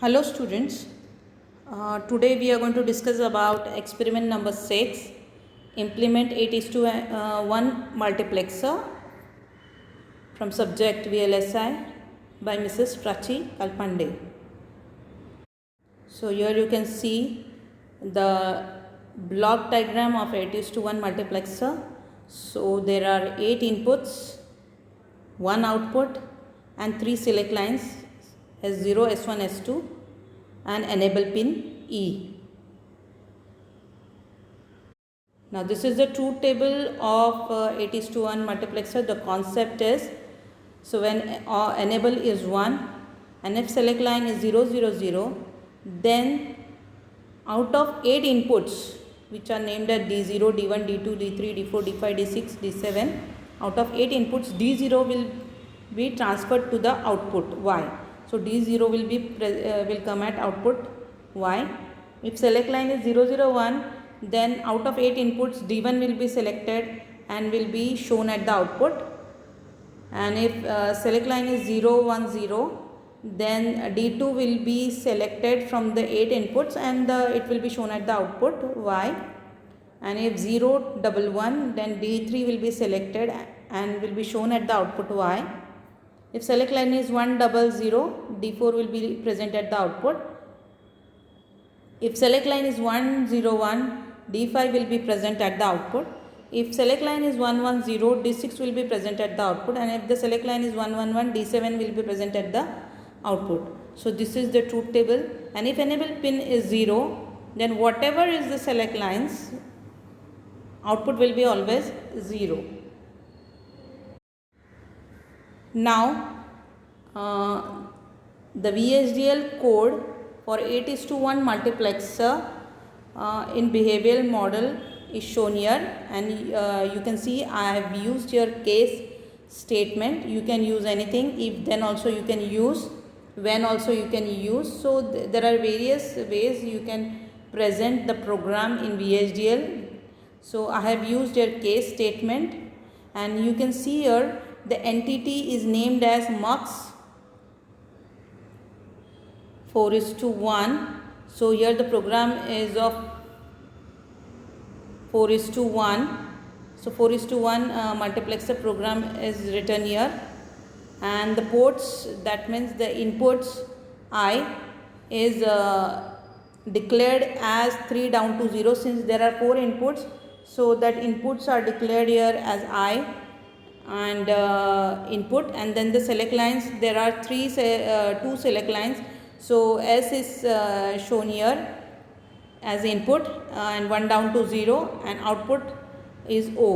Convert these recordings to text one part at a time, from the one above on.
Hello students, today we are going to discuss about experiment number 6, implement 8:1 multiplexer from subject VLSI by Mrs. Prachi Kalpande. So here you can see the block diagram of 8:1 multiplexer. So there are 8 inputs, 1 output and 3 select lines S0, S1, S2 and enable pin E. Now this is the truth table of 8:1 multiplexer. The concept is, so when enable is 1 and if select line is 0, 0, 0, then out of 8 inputs which are named as D0, D1, D2, D3, D4, D5, D6, D7, out of 8 inputs D0 will be transferred to the output Y. So D0 will come at output Y. If select line is 0, 0, 1, then out of 8 inputs D1 will be selected and will be shown at the output. And if select line is 0, 1, 0, then D2 will be selected from the 8 inputs and it will be shown at the output Y. And if 0, 1, 1, then D3 will be selected and will be shown at the output Y. If select line is 1, 0, 0, D4 will be present at the output. If select line is 1, 0, 1, D5 will be present at the output. If select line is 1, 1, 0, D6 will be present at the output, and if the select line is 1, 1, 1, D7 will be present at the output. So this is the truth table, and if enable pin is 0, then whatever is the select lines, output will be always 0. Now the VHDL code for 8:1 multiplexer in behavioral model is shown here, and you can see I have used here case statement. You can use anything, if then also you can use, when also you can use. So there are various ways you can present the program in VHDL. So I have used here case statement, and you can see here the entity is named as MUX 4:1. So here the program is of 4:1. So 4:1 multiplexer program is written here, and the ports, that means the inputs I is declared as 3 down to 0, since there are 4 inputs. So that inputs are declared here as I and input, and then the select lines, there are 2 select lines. So S is shown here as input and 1 down to 0, and output is O.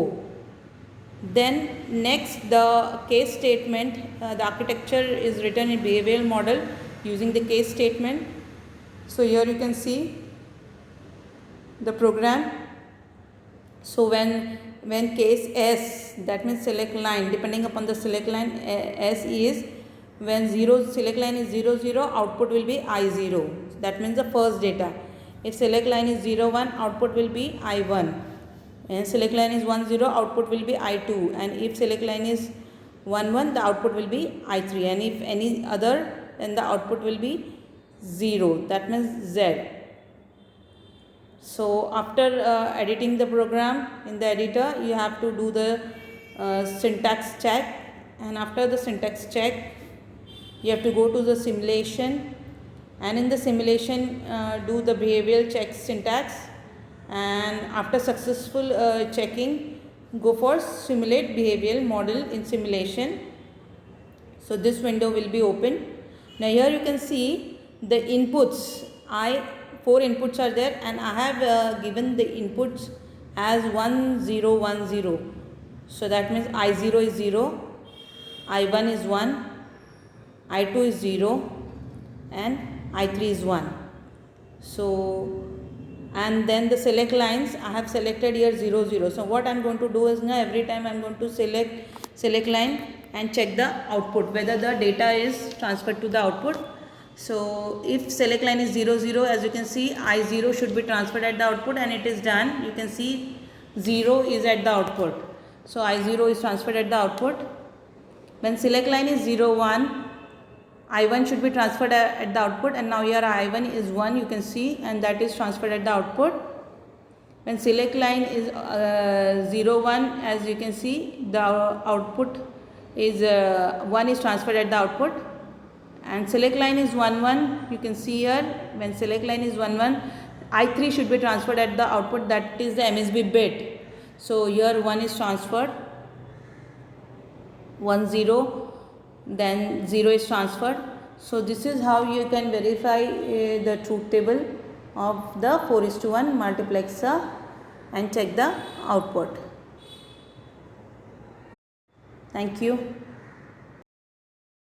Then next the case statement, the architecture is written in behavioral model using the case statement. So here you can see the program. So when case S, that means select line, depending upon the select line, S is when select line is 0, 0, output will be I0, that means the first data. If select line is 0, 1, output will be I1, and select line is 1, 0, output will be I2, and if select line is 1, 1, the output will be I3, and if any other, then the output will be 0, that means Z. So after editing the program in the editor, you have to do the syntax check, and after the syntax check you have to go to the simulation, and in the simulation do the behavioral check syntax, and after successful checking, go for simulate behavioral model in simulation. So this window will be open. Now here you can see the inputs. 4 inputs are there, and I have given the inputs as 1, 0, 1, 0. So that means I0 is 0, I1 is 1, I2 is 0, and I3 is 1. So, and then the select lines, I have selected here 0, 0. So what I am going to do is, now every time I am going to select line and check the output, whether the data is transferred to the output. So if select line is 0, 0, as you can see, I0 should be transferred at the output, and it is done. You can see 0 is at the output. So I0 is transferred at the output. When select line is 0, 1, I1 should be transferred at the output, and now here I1 is 1, you can see, and that is transferred at the output. When select line is 0 1, as you can see, the output is 1 is transferred at the output, and select line is 1 1, you can see here. When select line is 1 1, I3 should be transferred at the output, that is the MSB bit. So here 1 is transferred, 1 0, then 0 is transferred. So this is how you can verify the truth table of the 4:1 multiplexer and check the output. Thank you.